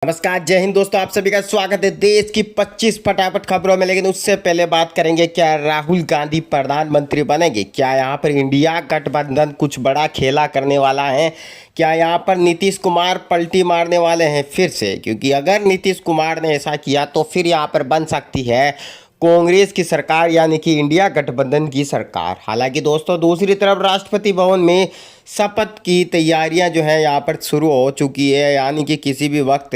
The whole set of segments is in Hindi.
नमस्कार, जय हिंद दोस्तों। आप सभी का स्वागत है देश की 25 फटाफट खबरों में। लेकिन उससे पहले बात करेंगे, क्या राहुल गांधी प्रधानमंत्री बनेंगे? क्या यहाँ पर इंडिया गठबंधन कुछ बड़ा खेला करने वाला है? क्या यहाँ पर नीतीश कुमार पलटी मारने वाले हैं फिर से? क्योंकि अगर नीतीश कुमार ने ऐसा किया तो फिर यहाँ पर बन सकती है कांग्रेस की सरकार, यानी कि इंडिया गठबंधन की सरकार। हालांकि दोस्तों, दूसरी तरफ राष्ट्रपति भवन में शपथ की तैयारियां जो है यहाँ पर शुरू हो चुकी है, यानी कि किसी भी वक्त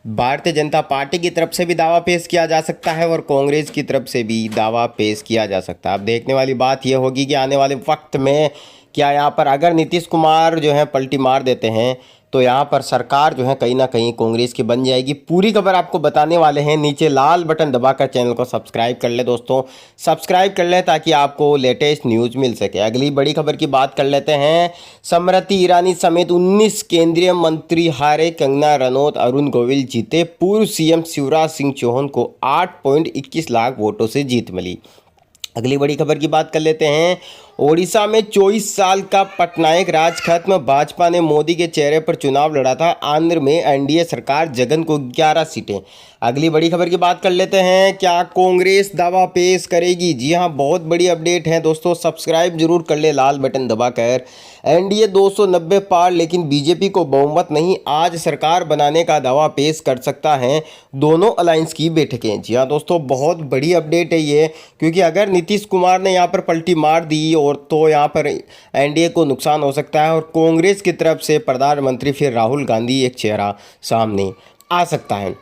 भारतीय जनता पार्टी की तरफ से भी दावा पेश किया जा सकता है और कांग्रेस की तरफ से भी दावा पेश किया जा सकता है। अब देखने वाली बात यह होगी कि आने वाले वक्त में क्या यहाँ पर अगर नीतीश कुमार जो है पलटी मार देते हैं तो यहाँ पर सरकार जो है कहीं ना कहीं कांग्रेस की बन जाएगी। पूरी खबर आपको बताने वाले हैं। नीचे लाल बटन दबाकर चैनल को सब्सक्राइब कर ले दोस्तों, सब्सक्राइब कर ले ताकि आपको लेटेस्ट न्यूज़ मिल सके। अगली बड़ी खबर की बात कर लेते हैं। स्मृति ईरानी समेत 19 केंद्रीय मंत्री हारे, कंगना रनौत, अरुण गोविल जीते। पूर्व सीएम शिवराज सिंह चौहान को 8.21 लाख वोटों से जीत मिली। अगली बड़ी खबर की बात कर लेते हैं। ओडिशा में 24 साल का पटनायक राज खत्म, भाजपा ने मोदी के चेहरे पर चुनाव लड़ा था। आंध्र में एनडीए सरकार, जगन को 11 सीटें। अगली बड़ी खबर की बात कर लेते हैं। क्या कांग्रेस दावा पेश करेगी? जी हां, बहुत बड़ी अपडेट है दोस्तों, सब्सक्राइब जरूर कर ले लाल बटन दबाकर। एनडीए 290 पार, लेकिन बीजेपी को बहुमत नहीं। आज सरकार बनाने का दावा पेश कर सकता है दोनों अलायंस की बैठकें। जी हां दोस्तों, बहुत बड़ी अपडेट है ये, क्योंकि अगर नीतीश कुमार ने यहाँ पर पलटी मार दी और तो यहाँ पर एनडीए को नुकसान हो सकता है और कांग्रेस की तरफ से प्रधानमंत्री फिर राहुल गांधी एक चेहरा सामने आ सकता है।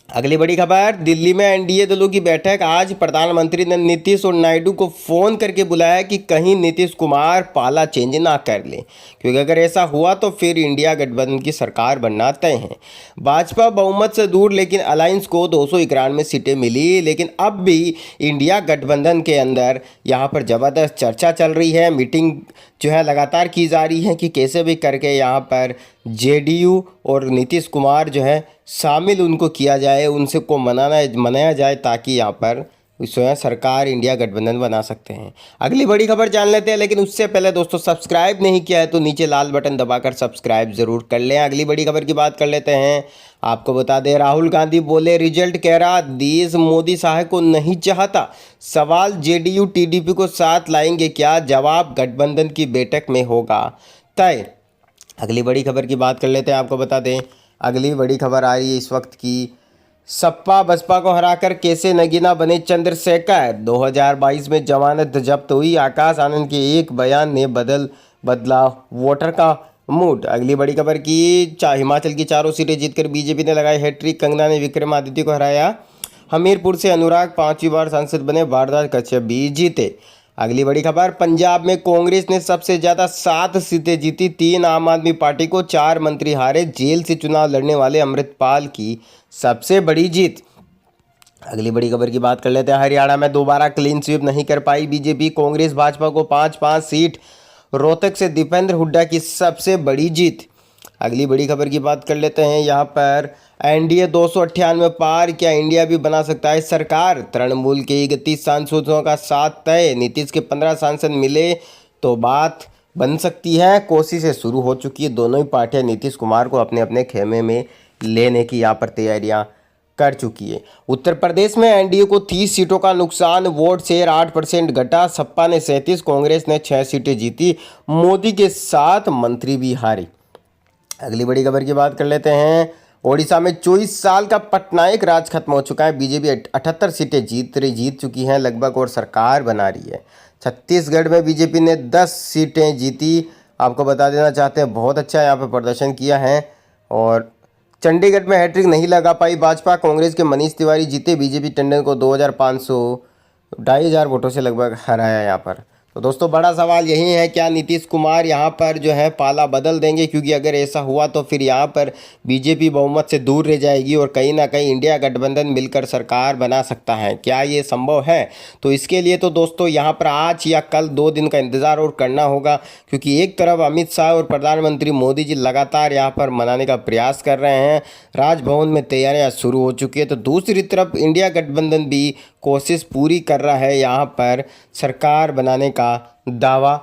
अगली बड़ी खबर, दिल्ली में एनडीए दलों की बैठक। आज प्रधानमंत्री ने नीतीश और नायडू को फोन करके बुलाया कि कहीं नीतीश कुमार पाला चेंज ना कर ले, क्योंकि अगर ऐसा हुआ तो फिर इंडिया गठबंधन की सरकार बनना तय है। भाजपा बहुमत से दूर, लेकिन अलायंस को 291 सीटें मिली। लेकिन अब भी इंडिया गठबंधन के अंदर यहाँ पर ज़बरदस्त चर्चा चल रही है। मीटिंग जो है लगातार की जा रही है कि कैसे भी करके यहाँ पर जेडीयू और नीतीश कुमार जो है शामिल उनको किया जाए, उनसे को मनाया जाए, ताकि यहाँ पर स्वयं सरकार इंडिया गठबंधन बना सकते हैं। अगली बड़ी खबर जान लेते हैं, लेकिन उससे पहले दोस्तों, सब्सक्राइब नहीं किया है तो नीचे लाल बटन दबाकर सब्सक्राइब जरूर कर लें। अगली बड़ी खबर की बात कर लेते हैं। आपको बता दें, राहुल गांधी बोले, रिजल्ट कह रहा देश मोदी साहब को नहीं चाहता। सवाल, जेडीयू टीडीपी को साथ लाएंगे क्या? जवाब, गठबंधन की बैठक में होगा तय। अगली बड़ी खबर की बात कर लेते हैं। आपको बता दें, अगली बड़ी खबर आ रही है इस वक्त की। सपा बसपा को हराकर कैसे नगीना बने चंद्रशेखर? 2022 में जमानत जब्त हुई। आकाश आनंद के एक बयान ने बदला वोटर का मूड। अगली बड़ी खबर की, हिमाचल की चारों सीटें जीतकर बीजेपी ने लगाई हैट्रिक। कंगना ने विक्रमादित्य को हराया। हमीरपुर से अनुराग 5वीं बार सांसद बने। भारद्वाज कश्यप भी जीते। अगली बड़ी खबर, पंजाब में कांग्रेस ने सबसे ज़्यादा 7 सीटें जीती। 3 आम आदमी पार्टी को, 4 मंत्री हारे। जेल से चुनाव लड़ने वाले अमृतपाल की सबसे बड़ी जीत। अगली बड़ी खबर की बात कर लेते हैं। हरियाणा में दोबारा क्लीन स्वीप नहीं कर पाई बीजेपी। कांग्रेस भाजपा को 5-5 सीट। रोहतक से दीपेंद्र हुड्डा की सबसे बड़ी जीत। अगली बड़ी खबर की बात कर लेते हैं। यहाँ पर एनडीए 298 पार, क्या इंडिया भी बना सकता है सरकार? तृणमूल के 31 सांसदों का साथ तय। नीतीश के 15 सांसद मिले तो बात बन सकती है। कोशिशें शुरू हो चुकी है। दोनों ही पार्टियां नीतीश कुमार को अपने अपने खेमे में लेने की यहाँ पर तैयारियां कर चुकी है। उत्तर प्रदेश में एनडीए को 30 सीटों का नुकसान। वोट शेयर 8% घटा। सपा ने 37, कांग्रेस ने 6 सीटें जीती। मोदी के 7 मंत्री भी हारे। अगली बड़ी खबर की बात कर लेते हैं। ओडिशा में 24 साल का पटनायक राज खत्म हो चुका है। बीजेपी 78 सीटें जीत चुकी हैं लगभग और सरकार बना रही है। छत्तीसगढ़ में बीजेपी ने 10 सीटें जीती। आपको बता देना चाहते हैं, बहुत अच्छा यहाँ पे प्रदर्शन किया है। और चंडीगढ़ में हैट्रिक नहीं लगा पाई भाजपा। कांग्रेस के मनीष तिवारी जीते। बीजेपी टंडन को 2,500 वोटों से लगभग हराया यहाँ पर। तो दोस्तों, बड़ा सवाल यही है, क्या नीतीश कुमार यहाँ पर जो है पाला बदल देंगे? क्योंकि अगर ऐसा हुआ तो फिर यहाँ पर बीजेपी बहुमत से दूर रह जाएगी और कहीं ना कहीं इंडिया गठबंधन मिलकर सरकार बना सकता है। क्या ये संभव है? तो इसके लिए तो दोस्तों यहाँ पर आज या कल 2 दिन का इंतज़ार और करना होगा, क्योंकि एक तरफ अमित शाह और प्रधानमंत्री मोदी जी लगातार यहाँ पर मनाने का प्रयास कर रहे हैं। राजभवन में तैयारियाँ शुरू हो चुकी है, तो दूसरी तरफ इंडिया गठबंधन भी कोशिश पूरी कर रहा है यहाँ पर सरकार बनाने का दावा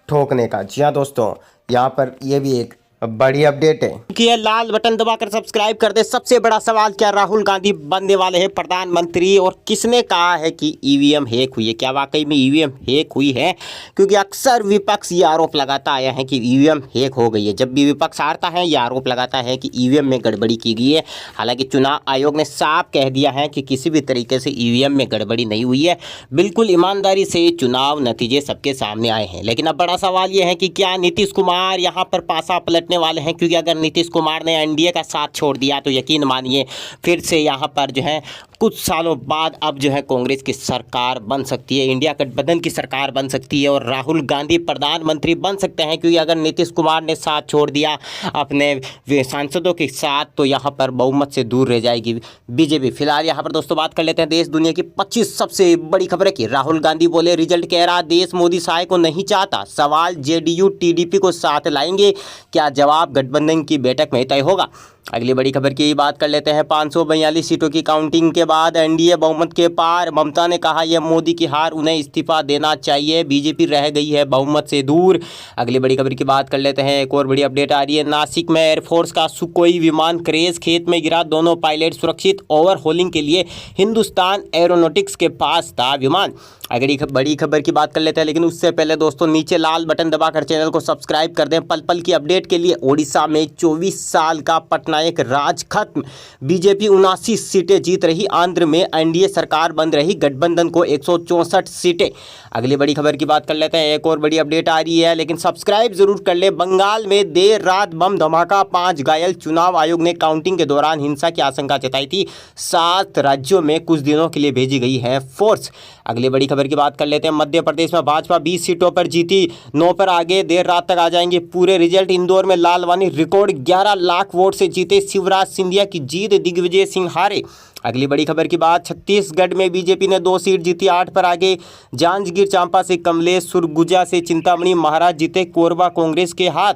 ठोकने का। जी हाँ दोस्तों, यहाँ पर यह भी एक बड़ी अपडेट है कि ये लाल बटन दबाकर सब्सक्राइब कर दे। सबसे बड़ा सवाल, क्या राहुल गांधी बनने वाले हैं प्रधानमंत्री? और किसने कहा है कि ईवीएम हैक हुई है? क्या वाकई में ईवीएम हैक हुई है? क्योंकि अक्सर विपक्ष ये आरोप लगाता आया है कि ईवीएम हैक हो गई है। जब भी विपक्ष आता है ये आरोप लगाता है कि ईवीएम में गड़बड़ी की गई है। हालांकि चुनाव आयोग ने साफ कह दिया है कि किसी भी तरीके से ईवीएम में गड़बड़ी नहीं हुई है, बिल्कुल ईमानदारी से चुनाव नतीजे सबके सामने आए हैं। लेकिन अब बड़ा सवाल यह है कि क्या नीतीश कुमार यहाँ पर पासा पलटने वाले हैं? क्योंकि अगर नीतीश कुमार ने एनडीए का साथ छोड़ दिया तो यकीन मानिए फिर से यहाँ पर जो है कुछ सालों बाद अब जो है कांग्रेस की सरकार बन सकती है, इंडिया गठबंधन की सरकार बन सकती है और राहुल गांधी प्रधानमंत्री बन सकते हैं। क्योंकि अगर नीतीश कुमार ने साथ छोड़ दिया अपने सांसदों के साथ तो यहाँ पर बहुमत से दूर रह जाएगी बीजेपी। फिलहाल यहाँ पर दोस्तों बात कर लेते हैं देश दुनिया की 25 सबसे बड़ी खबरें की। राहुल गांधी बोले, रिजल्ट कह रहा देश मोदी सहाय को नहीं चाहता। सवाल, जेडीयू टीडीपी को साथ लाएंगे क्या? जवाब गठबंधन की बैठक में तय होगा। अगली बड़ी खबर की बात कर लेते हैं। 542 सीटों की काउंटिंग के बाद एनडीए बहुमत के पार। ममता ने कहा यह मोदी की हार, उन्हें इस्तीफा देना चाहिए, बीजेपी रह गई है बहुमत से दूर। अगली बड़ी खबर की बात कर लेते हैं। एक और बड़ी अपडेट आ रही है। नासिक में एयरफोर्स का सुखोई विमान क्रैश, खेत में गिरा, दोनों पायलट सुरक्षित। ओवरहोलिंग के लिए हिंदुस्तान एरोनॉटिक्स के पास था विमान। अगली बड़ी खबर की बात कर लेते हैं, लेकिन उससे पहले दोस्तों नीचे लाल बटन दबाकर चैनल को सब्सक्राइब कर दें पल पल की अपडेट के लिए। ओडिशा में 24 साल का पटनायक राज खत्म, बीजेपी 79 सीटें जीत रही। आंध्र में एनडीए सरकार बन रही, गठबंधन को 164 सीटें। अगली बड़ी खबर की बात कर लेते हैं। एक और बड़ी अपडेट आ रही है, लेकिन सब्सक्राइब जरूर कर ले। बंगाल में देर रात बम धमाका, 5 घायल। चुनाव आयोग ने काउंटिंग के दौरान हिंसा की आशंका जताई थी। 7 राज्यों में कुछ दिनों के लिए भेजी गई है फोर्स। अगली बड़ी खबर की बात कर लेते हैं। मध्य प्रदेश में भाजपा 20 सीटों पर जीती, 9 पर आगे, देर रात तक आ जाएंगे पूरे रिजल्ट। इंदौर में लालवानी रिकॉर्ड 11 लाख वोट से जीते, शिवराज सिंधिया की जीत, दिग्विजय सिंह हारे। अगली बड़ी खबर की बात, छत्तीसगढ़ में बीजेपी ने 2 सीट जीती, 8 पर आगे। जांजगीर चांपा से कमलेश, सुरगुजा से चिंतामणि महाराज जीते, कोरबा कांग्रेस के हाथ।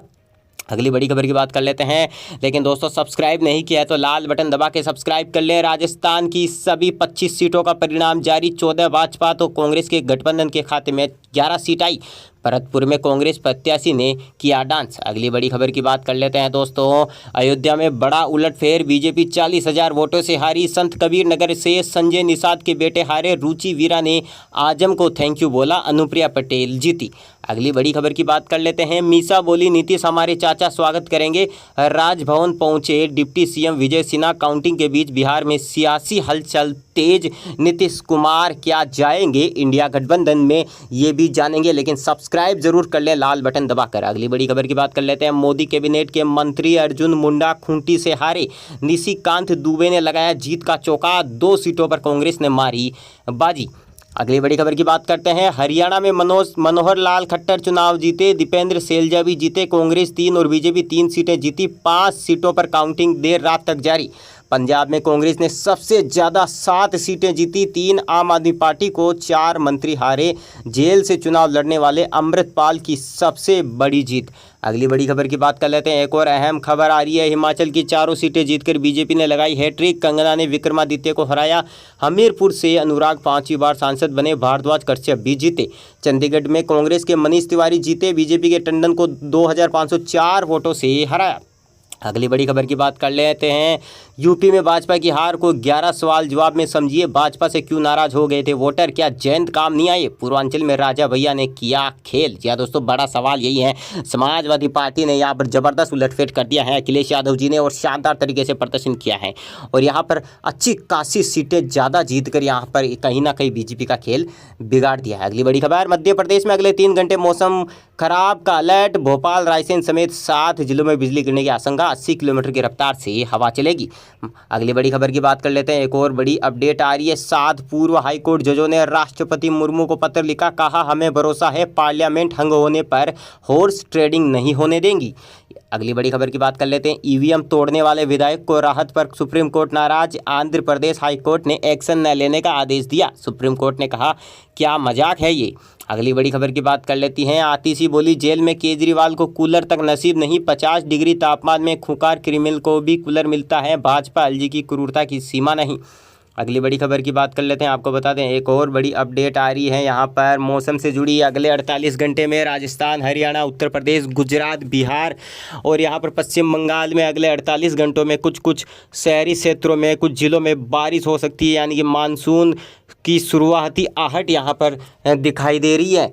अगली बड़ी खबर की बात कर लेते हैं, लेकिन दोस्तों सब्सक्राइब नहीं किया है तो लाल बटन दबा के सब्सक्राइब कर लें। राजस्थान की सभी 25 सीटों का परिणाम जारी, 14 भाजपा तो कांग्रेस के गठबंधन के खाते में 11 सीट आई। भरतपुर में कांग्रेस प्रत्याशी ने किया डांस। अगली बड़ी खबर की बात कर लेते हैं दोस्तों। अयोध्या में बड़ा उलटफेर, बीजेपी 40,000 वोटों से हारी। संत कबीर नगर से संजय निषाद के बेटे हारे, रुचि वीरा ने आजम को थैंक यू बोला, अनुप्रिया पटेल जीती। अगली बड़ी खबर की बात कर लेते हैं। मीसा बोली, नीतीश हमारे चाचा स्वागत करेंगे। राजभवन पहुंचे deputy CM Vijay Sinha. Counting के बीच बिहार में सियासी हलचल तेज, नीतीश कुमार क्या जाएंगे इंडिया गठबंधन में, ये भी जानेंगे, लेकिन सब्सक्राइब जरूर कर लें लाल बटन दबाकर। अगली बड़ी खबर की बात कर लेते हैं। मोदी कैबिनेट के मंत्री अर्जुन मुंडा खूंटी से हारे, निशिकांत दुबे ने लगाया जीत का चौका। 2 सीटों पर कांग्रेस ने मारी बाजी। अगली बड़ी खबर की बात करते हैं। हरियाणा में मनोहर लाल खट्टर चुनाव जीते, दीपेंद्र सैलजा भी जीते। कांग्रेस 3 और बीजेपी 3 सीटें जीती, 5 सीटों पर काउंटिंग देर रात तक जारी। पंजाब में कांग्रेस ने सबसे ज़्यादा 7 सीटें जीती, 3 आम आदमी पार्टी को, 4 मंत्री हारे। जेल से चुनाव लड़ने वाले अमृतपाल की सबसे बड़ी जीत। अगली बड़ी खबर की बात कर लेते हैं। एक और अहम खबर आ रही है। हिमाचल की 4 सीटें जीतकर बीजेपी ने लगाई हैट्रिक, कंगना ने विक्रमादित्य को हराया। हमीरपुर से अनुराग 5वीं बार सांसद बने, भारद्वाज कश्यप भी जीते। चंडीगढ़ में कांग्रेस के मनीष तिवारी जीते, बीजेपी के टंडन को 2504 वोटों से हराया। अगली बड़ी खबर की बात कर लेते हैं। यूपी में भाजपा की हार को 11 सवाल जवाब में समझिए, भाजपा से क्यों नाराज हो गए थे वोटर, क्या जयंत काम नहीं आए? पूर्वांचल में राजा भैया ने किया खेल। या दोस्तों बड़ा सवाल यही है, समाजवादी पार्टी ने यहाँ पर जबरदस्त उलटफेर कर दिया है अखिलेश यादव जी ने, और शानदार तरीके से प्रदर्शन किया है और यहाँ पर अच्छी खासी सीटें ज़्यादा जीत कर यहाँ पर कहीं ना कहीं बीजेपी का खेल बिगाड़ दिया है। अगली बड़ी खबर, मध्य प्रदेश में अगले 3 घंटे मौसम खराब का अलर्ट, भोपाल रायसेन समेत 7 जिलों में बिजली गिरने की आशंका, 80 किलोमीटर की रफ्तार से हवा चलेगी। अगली बड़ी खबर की बात कर लेते हैं। एक और बड़ी अपडेट आ रही है। 7 पूर्व हाईकोर्ट जजों ने राष्ट्रपति मुर्मू को पत्र लिखा, कहा हमें भरोसा है पार्लियामेंट हंग होने पर हॉर्स ट्रेडिंग नहीं होने देंगी। अगली बड़ी खबर की बात कर लेते हैं। ईवीएम तोड़ने वाले विधायक को राहत पर सुप्रीम कोर्ट नाराज, आंध्र प्रदेश हाईकोर्ट ने एक्शन न लेने का आदेश दिया। सुप्रीम कोर्ट ने कहा क्या मजाक है ये। अगली बड़ी खबर की बात कर लेती हैं। आतिशी बोली, जेल में केजरीवाल को कूलर तक नसीब नहीं, 50 डिग्री तापमान में खूंखार क्रिमिनल को भी कूलर मिलता है, भाजपा एलजी की क्रूरता की सीमा नहीं। अगली बड़ी खबर की बात कर लेते हैं। आपको बता दें एक और बड़ी अपडेट आ रही है यहाँ पर मौसम से जुड़ी। अगले 48 घंटे में राजस्थान, हरियाणा, उत्तर प्रदेश, गुजरात, बिहार और यहाँ पर पश्चिम बंगाल में अगले 48 घंटों में कुछ शहरी क्षेत्रों में, कुछ ज़िलों में बारिश हो सकती है, यानी कि मानसून की शुरुआती आहट यहाँ पर दिखाई दे रही है।